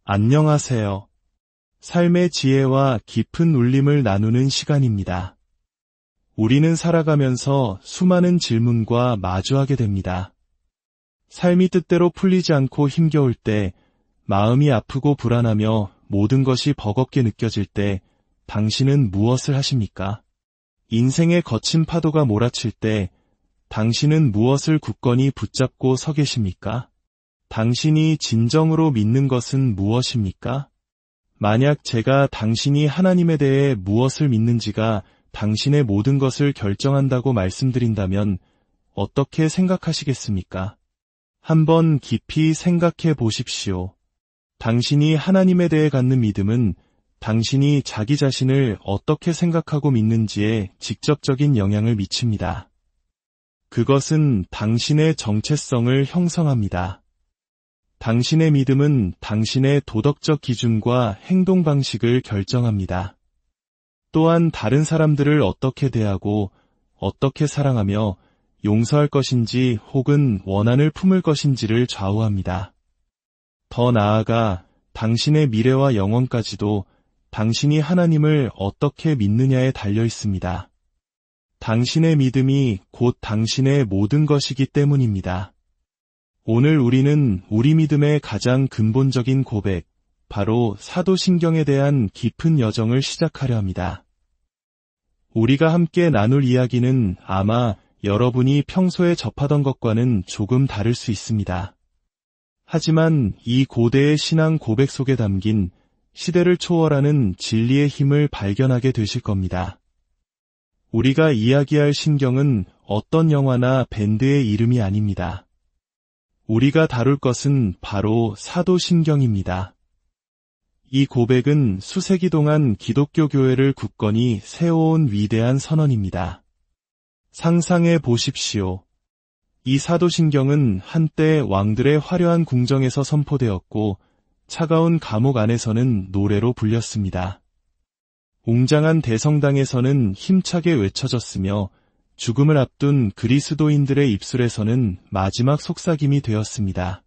안녕하세요. 삶의 지혜와 깊은 울림을 나누는 시간입니다. 우리는 살아가면서 수많은 질문과 마주하게 됩니다. 삶이 뜻대로 풀리지 않고 힘겨울 때, 마음이 아프고 불안하며 모든 것이 버겁게 느껴질 때, 당신은 무엇을 하십니까? 인생의 거친 파도가 몰아칠 때, 당신은 무엇을 굳건히 붙잡고 서 계십니까? 당신이 진정으로 믿는 것은 무엇입니까? 만약 제가 당신이 하나님에 대해 무엇을 믿는지가 당신의 모든 것을 결정한다고 말씀드린다면 어떻게 생각하시겠습니까? 한번 깊이 생각해 보십시오. 당신이 하나님에 대해 갖는 믿음은 당신이 자기 자신을 어떻게 생각하고 믿는지에 직접적인 영향을 미칩니다. 그것은 당신의 정체성을 형성합니다. 당신의 믿음은 당신의 도덕적 기준과 행동 방식을 결정합니다. 또한 다른 사람들을 어떻게 대하고 어떻게 사랑하며 용서할 것인지 혹은 원한을 품을 것인지를 좌우합니다. 더 나아가 당신의 미래와 영원까지도 당신이 하나님을 어떻게 믿느냐에 달려 있습니다. 당신의 믿음이 곧 당신의 모든 것이기 때문입니다. 오늘 우리는 우리 믿음의 가장 근본적인 고백, 바로 사도신경에 대한 깊은 여정을 시작하려 합니다. 우리가 함께 나눌 이야기는 아마 여러분이 평소에 접하던 것과는 조금 다를 수 있습니다. 하지만 이 고대의 신앙 고백 속에 담긴 시대를 초월하는 진리의 힘을 발견하게 되실 겁니다. 우리가 이야기할 신경은 어떤 영화나 밴드의 이름이 아닙니다. 우리가 다룰 것은 바로 사도신경입니다. 이 고백은 수세기 동안 기독교 교회를 굳건히 세워온 위대한 선언입니다. 상상해 보십시오. 이 사도신경은 한때 왕들의 화려한 궁정에서 선포되었고 차가운 감옥 안에서는 노래로 불렸습니다. 웅장한 대성당에서는 힘차게 외쳐졌으며 죽음을 앞둔 그리스도인들의 입술에서는 마지막 속삭임이 되었습니다.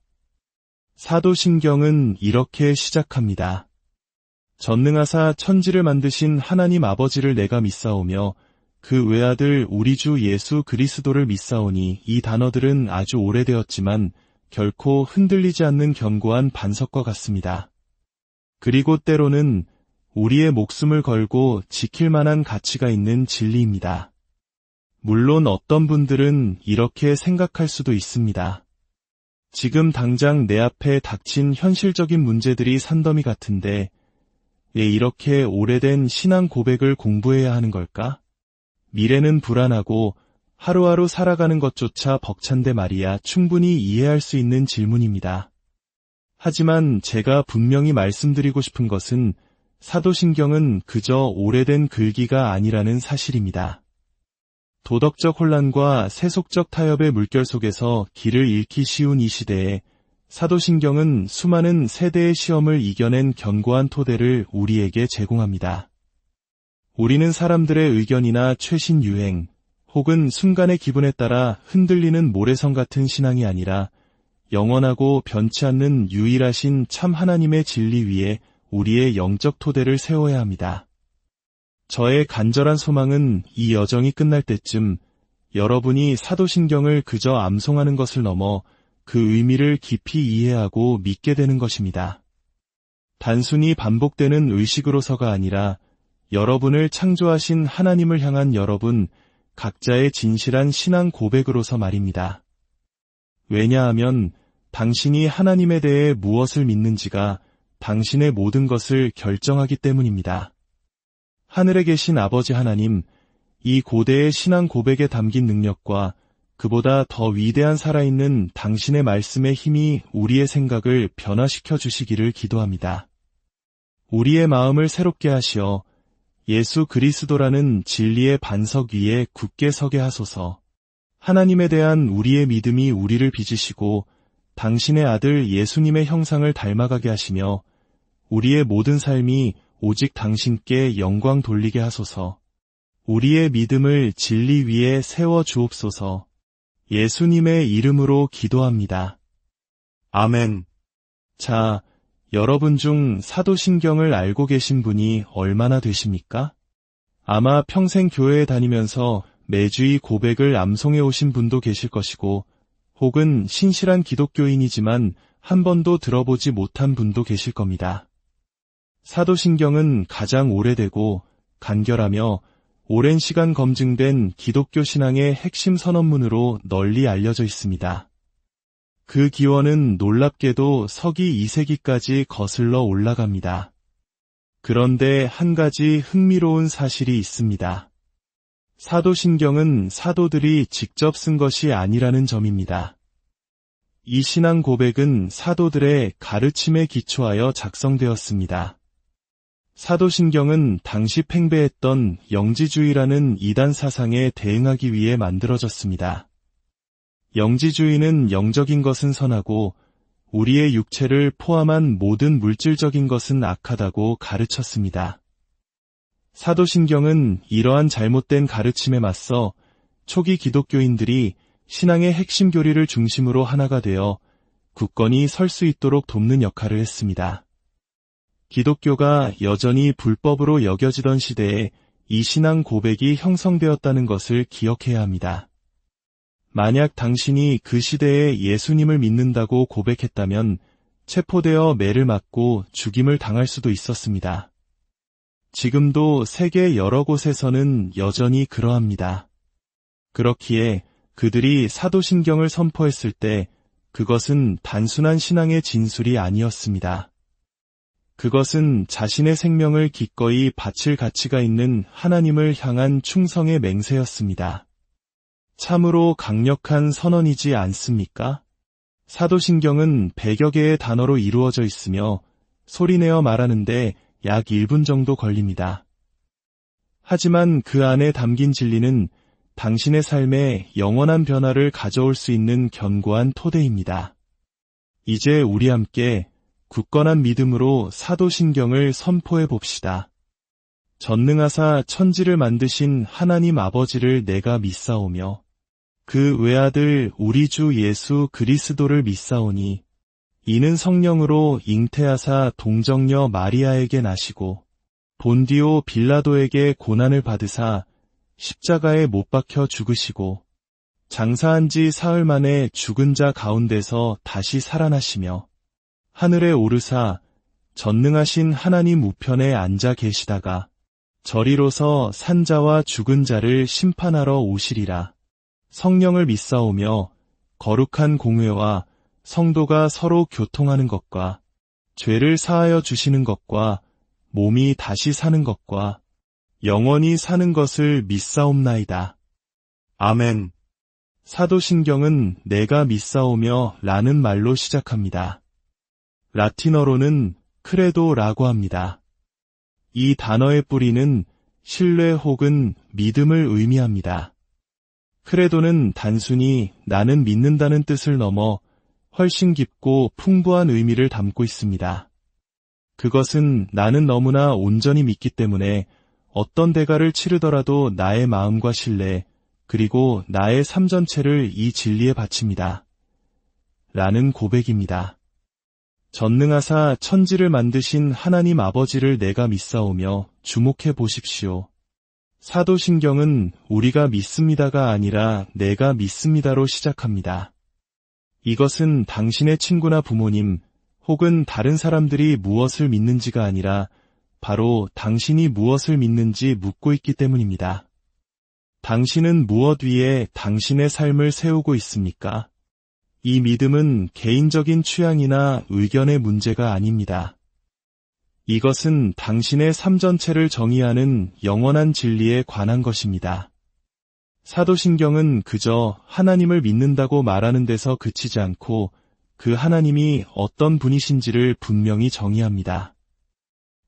사도신경은 이렇게 시작합니다. 전능하사 천지를 만드신 하나님 아버지를 내가 믿사오며 그 외아들 우리 주 예수 그리스도를 믿사오니, 이 단어들은 아주 오래되었지만 결코 흔들리지 않는 견고한 반석과 같습니다. 그리고 때로는 우리의 목숨을 걸고 지킬 만한 가치가 있는 진리입니다. 물론 어떤 분들은 이렇게 생각할 수도 있습니다. 지금 당장 내 앞에 닥친 현실적인 문제들이 산더미 같은데 왜 이렇게 오래된 신앙 고백을 공부해야 하는 걸까? 미래는 불안하고 하루하루 살아가는 것조차 벅찬데 말이야. 충분히 이해할 수 있는 질문입니다. 하지만 제가 분명히 말씀드리고 싶은 것은 사도신경은 그저 오래된 글귀가 아니라는 사실입니다. 도덕적 혼란과 세속적 타협의 물결 속에서 길을 잃기 쉬운 이 시대에 사도신경은 수많은 세대의 시험을 이겨낸 견고한 토대를 우리에게 제공합니다. 우리는 사람들의 의견이나 최신 유행, 혹은 순간의 기분에 따라 흔들리는 모래성 같은 신앙이 아니라 영원하고 변치 않는 유일하신 참 하나님의 진리 위에 우리의 영적 토대를 세워야 합니다. 저의 간절한 소망은 이 여정이 끝날 때쯤 여러분이 사도신경을 그저 암송하는 것을 넘어 그 의미를 깊이 이해하고 믿게 되는 것입니다. 단순히 반복되는 의식으로서가 아니라 여러분을 창조하신 하나님을 향한 여러분 각자의 진실한 신앙 고백으로서 말입니다. 왜냐하면 당신이 하나님에 대해 무엇을 믿는지가 당신의 모든 것을 결정하기 때문입니다. 하늘에 계신 아버지 하나님, 이 고대의 신앙 고백에 담긴 능력과 그보다 더 위대한 살아있는 당신의 말씀의 힘이 우리의 생각을 변화시켜 주시기를 기도합니다. 우리의 마음을 새롭게 하시어 예수 그리스도라는 진리의 반석 위에 굳게 서게 하소서. 하나님에 대한 우리의 믿음이 우리를 빚으시고 당신의 아들 예수님의 형상을 닮아가게 하시며 우리의 모든 삶이 오직 당신께 영광 돌리게 하소서. 우리의 믿음을 진리 위에 세워 주옵소서. 예수님의 이름으로 기도합니다. 아멘. 자, 여러분 중 사도신경을 알고 계신 분이 얼마나 되십니까? 아마 평생 교회에 다니면서 매주 이 고백을 암송해 오신 분도 계실 것이고, 혹은 신실한 기독교인이지만 한 번도 들어보지 못한 분도 계실 겁니다. 사도신경은 가장 오래되고 간결하며 오랜 시간 검증된 기독교 신앙의 핵심 선언문으로 널리 알려져 있습니다. 그 기원은 놀랍게도 서기 2세기까지 거슬러 올라갑니다. 그런데 한 가지 흥미로운 사실이 있습니다. 사도신경은 사도들이 직접 쓴 것이 아니라는 점입니다. 이 신앙 고백은 사도들의 가르침에 기초하여 작성되었습니다. 사도신경은 당시 팽배했던 영지주의라는 이단 사상에 대응하기 위해 만들어졌습니다. 영지주의는 영적인 것은 선하고 우리의 육체를 포함한 모든 물질적인 것은 악하다고 가르쳤습니다. 사도신경은 이러한 잘못된 가르침에 맞서 초기 기독교인들이 신앙의 핵심 교리를 중심으로 하나가 되어 굳건히 설 수 있도록 돕는 역할을 했습니다. 기독교가 여전히 불법으로 여겨지던 시대에 이 신앙 고백이 형성되었다는 것을 기억해야 합니다. 만약 당신이 그 시대에 예수님을 믿는다고 고백했다면 체포되어 매를 맞고 죽임을 당할 수도 있었습니다. 지금도 세계 여러 곳에서는 여전히 그러합니다. 그렇기에 그들이 사도신경을 선포했을 때 그것은 단순한 신앙의 진술이 아니었습니다. 그것은 자신의 생명을 기꺼이 바칠 가치가 있는 하나님을 향한 충성의 맹세였습니다. 참으로 강력한 선언이지 않습니까? 사도신경은 100여 개의 단어로 이루어져 있으며 소리내어 말하는데 약 1분 정도 걸립니다. 하지만 그 안에 담긴 진리는 당신의 삶에 영원한 변화를 가져올 수 있는 견고한 토대입니다. 이제 우리 함께 굳건한 믿음으로 사도신경을 선포해 봅시다. 전능하사 천지를 만드신 하나님 아버지를 내가 믿사오며 그 외아들 우리 주 예수 그리스도를 믿사오니 이는 성령으로 잉태하사 동정녀 마리아에게 나시고 본디오 빌라도에게 고난을 받으사 십자가에 못 박혀 죽으시고 장사한 지 사흘 만에 죽은 자 가운데서 다시 살아나시며 하늘에 오르사 전능하신 하나님 우편에 앉아 계시다가 저리로서 산자와 죽은 자를 심판하러 오시리라. 성령을 믿사오며 거룩한 공회와 성도가 서로 교통하는 것과 죄를 사하여 주시는 것과 몸이 다시 사는 것과 영원히 사는 것을 믿사옵나이다. 아멘. 사도신경은 내가 믿사오며 라는 말로 시작합니다. 라틴어로는 크레도라고 합니다. 이 단어의 뿌리는 신뢰 혹은 믿음을 의미합니다. 크레도는 단순히 나는 믿는다는 뜻을 넘어 훨씬 깊고 풍부한 의미를 담고 있습니다. 그것은 나는 너무나 온전히 믿기 때문에 어떤 대가를 치르더라도 나의 마음과 신뢰, 그리고 나의 삶 전체를 이 진리에 바칩니다. 라는 고백입니다. 전능하사 천지를 만드신 하나님 아버지를 내가 믿사오며 주목해 보십시오. 사도신경은 우리가 믿습니다가 아니라 내가 믿습니다로 시작합니다. 이것은 당신의 친구나 부모님 혹은 다른 사람들이 무엇을 믿는지가 아니라 바로 당신이 무엇을 믿는지 묻고 있기 때문입니다. 당신은 무엇 위에 당신의 삶을 세우고 있습니까? 이 믿음은 개인적인 취향이나 의견의 문제가 아닙니다. 이것은 당신의 삶 전체를 정의하는 영원한 진리에 관한 것입니다. 사도신경은 그저 하나님을 믿는다고 말하는 데서 그치지 않고 그 하나님이 어떤 분이신지를 분명히 정의합니다.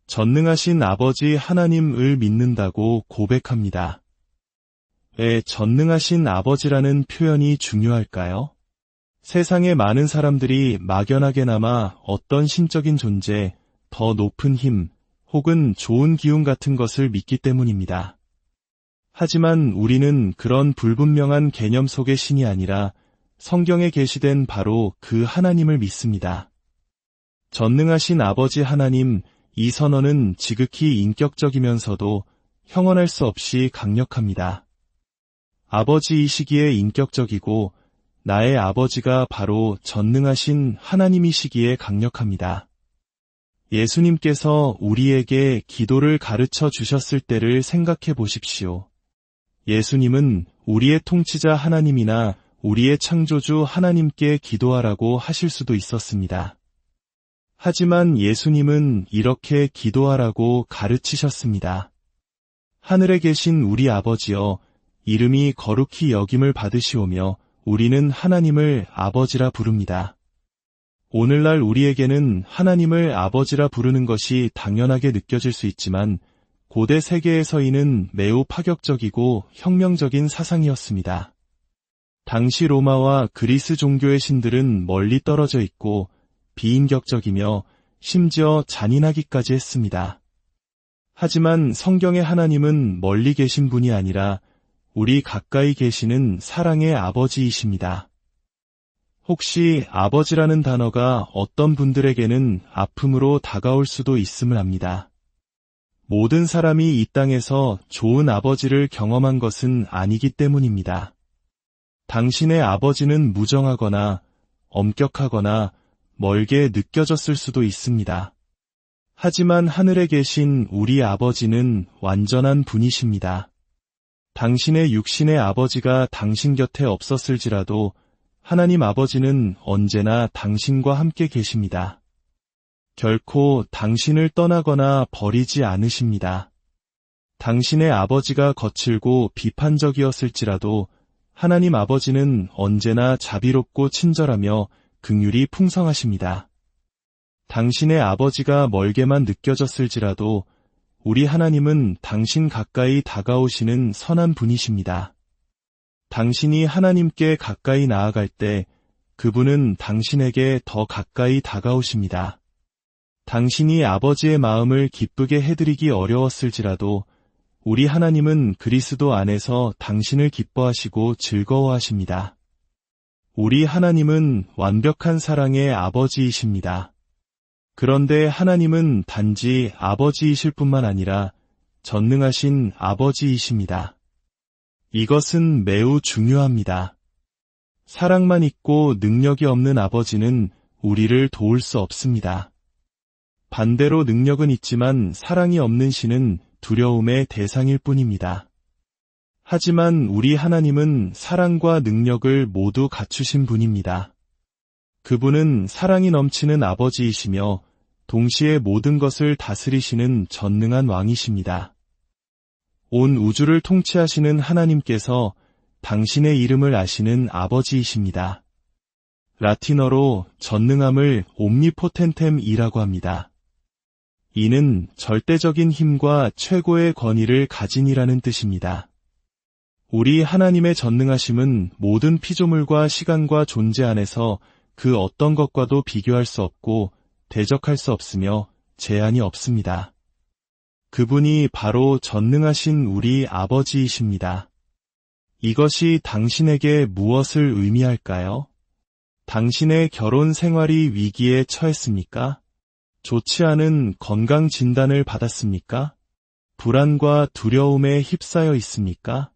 전능하신 아버지 하나님을 믿는다고 고백합니다. 왜 전능하신 아버지라는 표현이 중요할까요? 세상의 많은 사람들이 막연하게나마 어떤 신적인 존재, 더 높은 힘, 혹은 좋은 기운 같은 것을 믿기 때문입니다. 하지만 우리는 그런 불분명한 개념 속의 신이 아니라 성경에 계시된 바로 그 하나님을 믿습니다. 전능하신 아버지 하나님, 이 선언은 지극히 인격적이면서도 형언할 수 없이 강력합니다. 아버지이시기에 인격적이고 나의 아버지가 바로 전능하신 하나님이시기에 강력합니다. 예수님께서 우리에게 기도를 가르쳐 주셨을 때를 생각해 보십시오. 예수님은 우리의 통치자 하나님이나 우리의 창조주 하나님께 기도하라고 하실 수도 있었습니다. 하지만 예수님은 이렇게 기도하라고 가르치셨습니다. 하늘에 계신 우리 아버지여, 이름이 거룩히 여김을 받으시오며 우리는 하나님을 아버지라 부릅니다. 오늘날 우리에게는 하나님을 아버지라 부르는 것이 당연하게 느껴질 수 있지만 고대 세계에서 이는 매우 파격적이고 혁명적인 사상이었습니다. 당시 로마와 그리스 종교의 신들은 멀리 떨어져 있고 비인격적이며 심지어 잔인하기까지 했습니다. 하지만 성경의 하나님은 멀리 계신 분이 아니라 우리 가까이 계시는 사랑의 아버지이십니다. 혹시 아버지라는 단어가 어떤 분들에게는 아픔으로 다가올 수도 있음을 압니다. 모든 사람이 이 땅에서 좋은 아버지를 경험한 것은 아니기 때문입니다. 당신의 아버지는 무정하거나 엄격하거나 멀게 느껴졌을 수도 있습니다. 하지만 하늘에 계신 우리 아버지는 완전한 분이십니다. 당신의 육신의 아버지가 당신 곁에 없었을지라도 하나님 아버지는 언제나 당신과 함께 계십니다. 결코 당신을 떠나거나 버리지 않으십니다. 당신의 아버지가 거칠고 비판적이었을지라도 하나님 아버지는 언제나 자비롭고 친절하며 긍휼이 풍성하십니다. 당신의 아버지가 멀게만 느껴졌을지라도 우리 하나님은 당신 가까이 다가오시는 선한 분이십니다. 당신이 하나님께 가까이 나아갈 때 그분은 당신에게 더 가까이 다가오십니다. 당신이 아버지의 마음을 기쁘게 해드리기 어려웠을지라도 우리 하나님은 그리스도 안에서 당신을 기뻐하시고 즐거워하십니다. 우리 하나님은 완벽한 사랑의 아버지이십니다. 그런데 하나님은 단지 아버지이실 뿐만 아니라 전능하신 아버지이십니다. 이것은 매우 중요합니다. 사랑만 있고 능력이 없는 아버지는 우리를 도울 수 없습니다. 반대로 능력은 있지만 사랑이 없는 신은 두려움의 대상일 뿐입니다. 하지만 우리 하나님은 사랑과 능력을 모두 갖추신 분입니다. 그분은 사랑이 넘치는 아버지이시며 동시에 모든 것을 다스리시는 전능한 왕이십니다. 온 우주를 통치하시는 하나님께서 당신의 이름을 아시는 아버지이십니다. 라틴어로 전능함을 옴니포텐템이라고 합니다. 이는 절대적인 힘과 최고의 권위를 가진이라는 뜻입니다. 우리 하나님의 전능하심은 모든 피조물과 시간과 존재 안에서 그 어떤 것과도 비교할 수 없고 대적할 수 없으며 제한이 없습니다. 그분이 바로 전능하신 우리 아버지이십니다. 이것이 당신에게 무엇을 의미할까요? 당신의 결혼 생활이 위기에 처했습니까? 좋지 않은 건강 진단을 받았습니까? 불안과 두려움에 휩싸여 있습니까?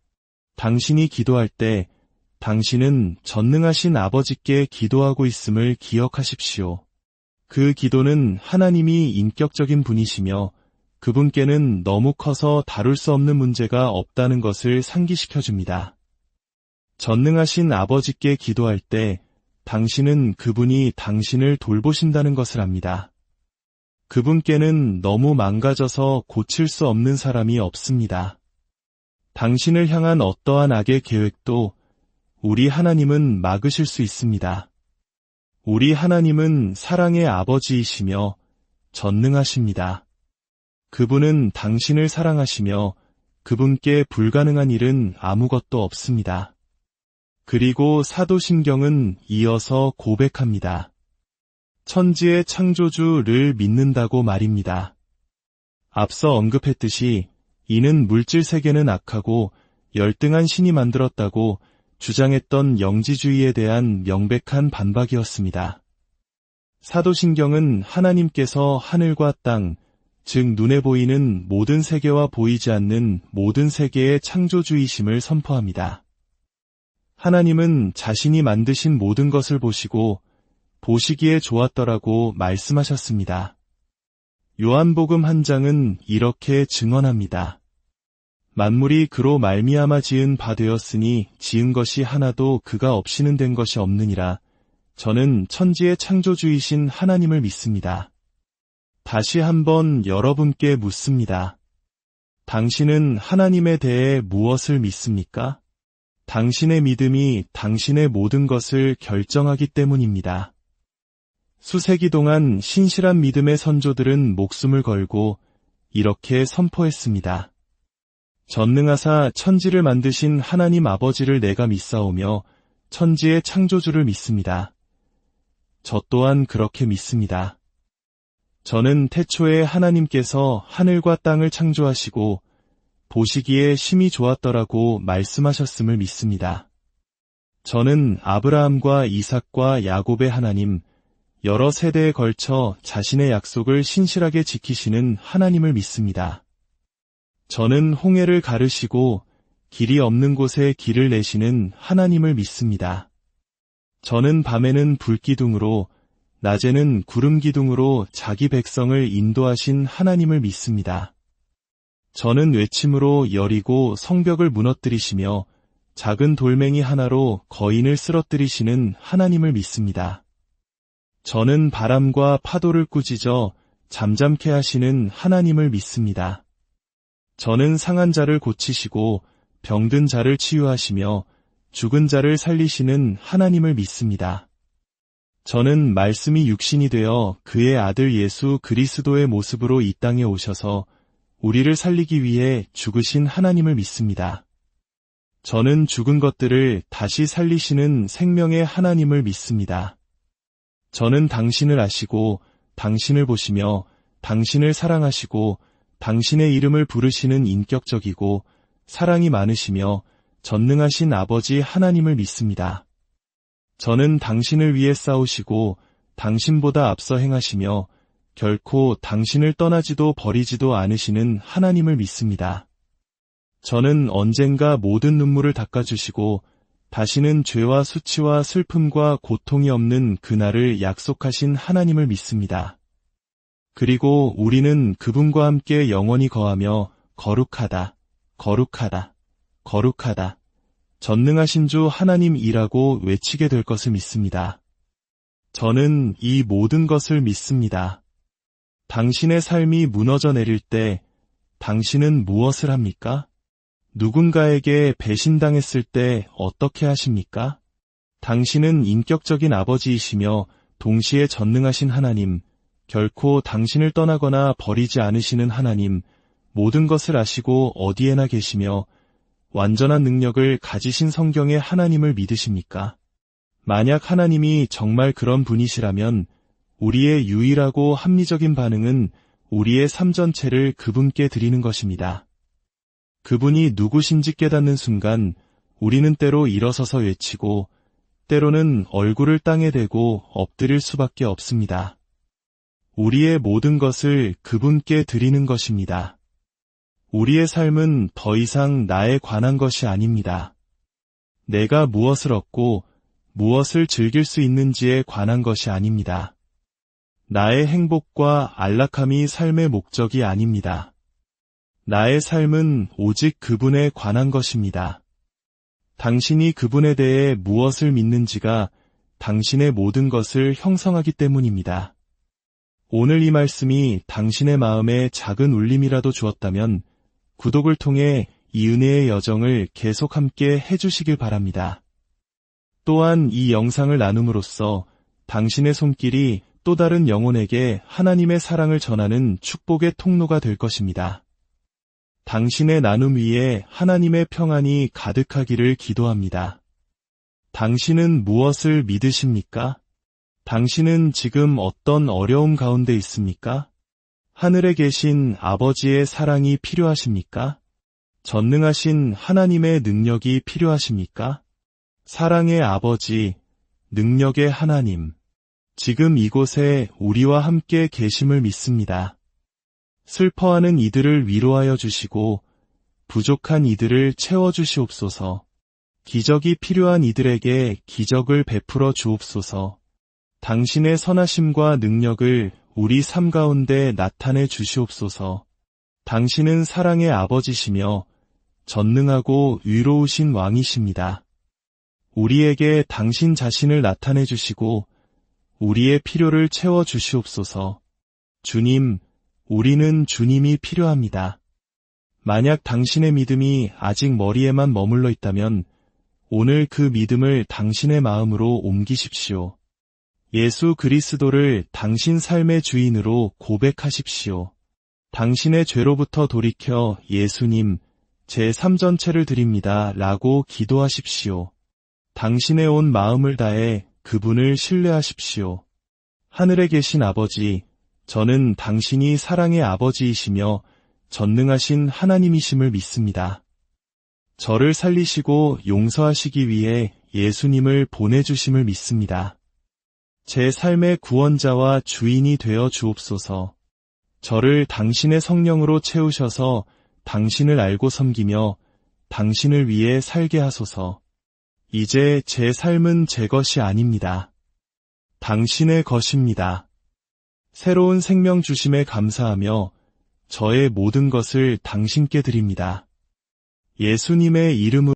당신이 기도할 때 당신은 전능하신 아버지께 기도하고 있음을 기억하십시오. 그 기도는 하나님이 인격적인 분이시며 그분께는 너무 커서 다룰 수 없는 문제가 없다는 것을 상기시켜줍니다. 전능하신 아버지께 기도할 때 당신은 그분이 당신을 돌보신다는 것을 압니다. 그분께는 너무 망가져서 고칠 수 없는 사람이 없습니다. 당신을 향한 어떠한 악의 계획도 우리 하나님은 막으실 수 있습니다. 우리 하나님은 사랑의 아버지이시며 전능하십니다. 그분은 당신을 사랑하시며 그분께 불가능한 일은 아무것도 없습니다. 그리고 사도신경은 이어서 고백합니다. 천지의 창조주를 믿는다고 말입니다. 앞서 언급했듯이 이는 물질 세계는 악하고 열등한 신이 만들었다고 주장했던 영지주의에 대한 명백한 반박이었습니다. 사도신경은 하나님께서 하늘과 땅, 즉 눈에 보이는 모든 세계와 보이지 않는 모든 세계의 창조주이심을 선포합니다. 하나님은 자신이 만드신 모든 것을 보시고 보시기에 좋았더라고 말씀하셨습니다. 요한복음 1장은 이렇게 증언합니다. 만물이 그로 말미암아 지은 바 되었으니 지은 것이 하나도 그가 없이는 된 것이 없느니라. 저는 천지의 창조주이신 하나님을 믿습니다. 다시 한번 여러분께 묻습니다. 당신은 하나님에 대해 무엇을 믿습니까? 당신의 믿음이 당신의 모든 것을 결정하기 때문입니다. 수세기 동안 신실한 믿음의 선조들은 목숨을 걸고 이렇게 선포했습니다. 전능하사 천지를 만드신 하나님 아버지를 내가 믿사오며 천지의 창조주를 믿습니다. 저 또한 그렇게 믿습니다. 저는 태초에 하나님께서 하늘과 땅을 창조하시고 보시기에 심히 좋았더라고 말씀하셨음을 믿습니다. 저는 아브라함과 이삭과 야곱의 하나님, 여러 세대에 걸쳐 자신의 약속을 신실하게 지키시는 하나님을 믿습니다. 저는 홍해를 가르시고 길이 없는 곳에 길을 내시는 하나님을 믿습니다. 저는 밤에는 불기둥으로 낮에는 구름기둥으로 자기 백성을 인도하신 하나님을 믿습니다. 저는 외침으로 여리고 성벽을 무너뜨리시며 작은 돌멩이 하나로 거인을 쓰러뜨리시는 하나님을 믿습니다. 저는 바람과 파도를 꾸짖어 잠잠케 하시는 하나님을 믿습니다. 저는 상한 자를 고치시고 병든 자를 치유하시며 죽은 자를 살리시는 하나님을 믿습니다. 저는 말씀이 육신이 되어 그의 아들 예수 그리스도의 모습으로 이 땅에 오셔서 우리를 살리기 위해 죽으신 하나님을 믿습니다. 저는 죽은 것들을 다시 살리시는 생명의 하나님을 믿습니다. 저는 당신을 아시고 당신을 보시며 당신을 사랑하시고 당신의 이름을 부르시는 인격적이고 사랑이 많으시며 전능하신 아버지 하나님을 믿습니다. 저는 당신을 위해 싸우시고 당신보다 앞서 행하시며 결코 당신을 떠나지도 버리지도 않으시는 하나님을 믿습니다. 저는 언젠가 모든 눈물을 닦아주시고 다시는 죄와 수치와 슬픔과 고통이 없는 그날을 약속하신 하나님을 믿습니다. 그리고 우리는 그분과 함께 영원히 거하며 거룩하다, 거룩하다, 거룩하다, 전능하신 주 하나님이라고 외치게 될 것을 믿습니다. 저는 이 모든 것을 믿습니다. 당신의 삶이 무너져 내릴 때 당신은 무엇을 합니까? 누군가에게 배신당했을 때 어떻게 하십니까? 당신은 인격적인 아버지이시며 동시에 전능하신 하나님, 결코 당신을 떠나거나 버리지 않으시는 하나님, 모든 것을 아시고 어디에나 계시며 완전한 능력을 가지신 성경의 하나님을 믿으십니까? 만약 하나님이 정말 그런 분이시라면 우리의 유일하고 합리적인 반응은 우리의 삶 전체를 그분께 드리는 것입니다. 그분이 누구신지 깨닫는 순간 우리는 때로 일어서서 외치고 때로는 얼굴을 땅에 대고 엎드릴 수밖에 없습니다. 우리의 모든 것을 그분께 드리는 것입니다. 우리의 삶은 더 이상 나에 관한 것이 아닙니다. 내가 무엇을 얻고 무엇을 즐길 수 있는지에 관한 것이 아닙니다. 나의 행복과 안락함이 삶의 목적이 아닙니다. 나의 삶은 오직 그분에 관한 것입니다. 당신이 그분에 대해 무엇을 믿는지가 당신의 모든 것을 형성하기 때문입니다. 오늘 이 말씀이 당신의 마음에 작은 울림이라도 주었다면 구독을 통해 이 은혜의 여정을 계속 함께 해주시길 바랍니다. 또한 이 영상을 나눔으로써 당신의 손길이 또 다른 영혼에게 하나님의 사랑을 전하는 축복의 통로가 될 것입니다. 당신의 나눔 위에 하나님의 평안이 가득하기를 기도합니다. 당신은 무엇을 믿으십니까? 당신은 지금 어떤 어려움 가운데 있습니까? 하늘에 계신 아버지의 사랑이 필요하십니까? 전능하신 하나님의 능력이 필요하십니까? 사랑의 아버지, 능력의 하나님, 지금 이곳에 우리와 함께 계심을 믿습니다. 슬퍼하는 이들을 위로하여 주시고 부족한 이들을 채워주시옵소서. 기적이 필요한 이들에게 기적을 베풀어 주옵소서. 당신의 선하심과 능력을 우리 삶 가운데 나타내 주시옵소서. 당신은 사랑의 아버지시며 전능하고 위로우신 왕이십니다. 우리에게 당신 자신을 나타내 주시고 우리의 필요를 채워 주시옵소서. 주님, 우리는 주님이 필요합니다. 만약 당신의 믿음이 아직 머리에만 머물러 있다면 오늘 그 믿음을 당신의 마음으로 옮기십시오. 예수 그리스도를 당신 삶의 주인으로 고백하십시오. 당신의 죄로부터 돌이켜 예수님, 제 삶 전체를 드립니다 라고 기도하십시오. 당신의 온 마음을 다해 그분을 신뢰하십시오. 하늘에 계신 아버지, 저는 당신이 사랑의 아버지이시며 전능하신 하나님이심을 믿습니다. 저를 살리시고 용서하시기 위해 예수님을 보내주심을 믿습니다. 제 삶의 구원자와 주인이 되어 주옵소서. 저를 당신의 성령으로 채우셔서 당신을 알고 섬기며 당신을 위해 살게 하소서. 이제 제 삶은 제 것이 아닙니다. 당신의 것입니다. 새로운 생명 주심에 감사하며 저의 모든 것을 당신께 드립니다. 예수님의 이름으로